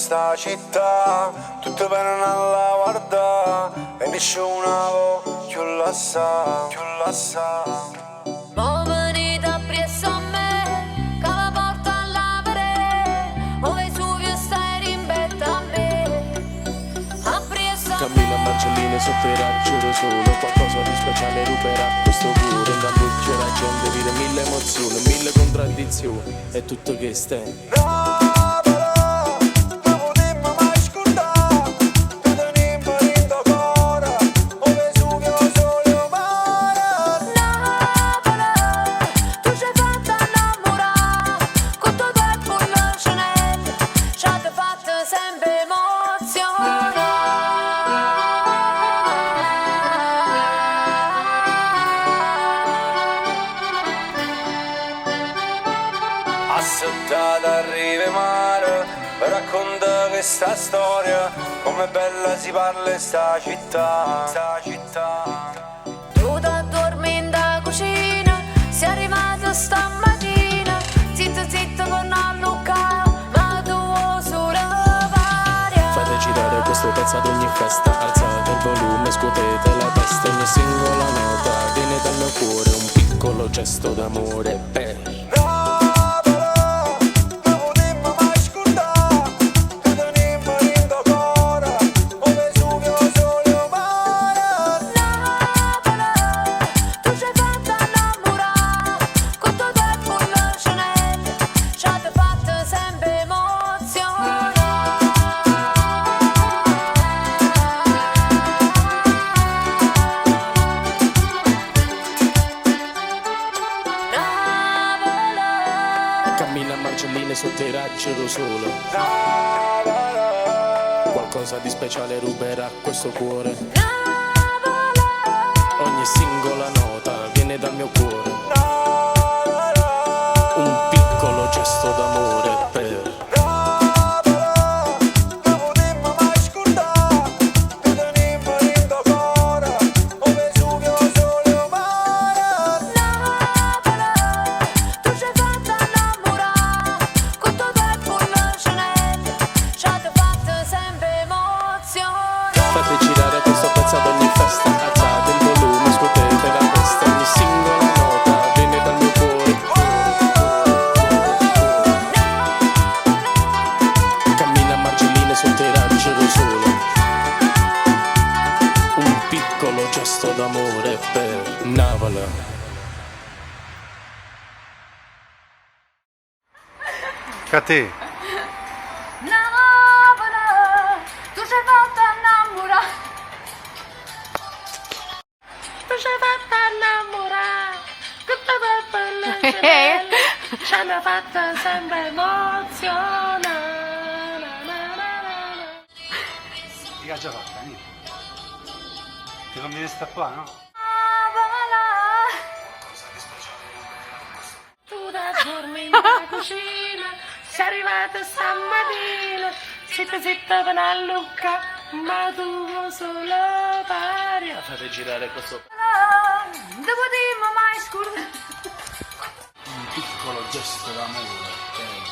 sta città, tutto bene alla guarda e nessuno più la sa, più la sa. Mo venite appresso a me, che la porta alla verè, o Vesuvio stai rimbetta a me. Appresso a Cammina me. Marcelline sotto i raggi ero solo, qualcosa di speciale ruberà questo cuore. In campo c'è la gente, vive mille emozioni, mille contraddizioni, è tutto che stai. Assottata a rive mare, racconta questa storia, come bella si parla in sta città, sta città. Tu da dormi in da cucina, sei arrivato stamattina, zitto zitto con Luca, ma tu solo varia. Fate girare questo pezzo ad ogni festa, alzate il volume, scuotete la testa, ogni singola nota viene dal mio cuore, un piccolo gesto d'amore per cammina Marcelline sotto i raggi ero solo. Qualcosa di speciale ruberà questo cuore. Ogni singola nota viene dal mio cuore. Un piccolo gesto d'amore per fate girare questo pezzo ad ogni festa, alzate il volume, scuotete la testa, ogni singola nota viene dal mio cuore. Cammina Marcelline sotto i raggi ero solo. Un piccolo gesto d'amore per Navala. A te. Tu sei fatta innamorare. Tu sei fatta innamorare. Tutta per bella ci hanno fatto sempre emozionare. Mica già fatta, niente. Ti conviene sta qua, no? Tu da dormi in la cucina, sei arrivata stamattina, zitta zitta per a Luca, ma tu solo paria. Fate girare questo Devo dirmi mai scusa. un piccolo gesto d'amore per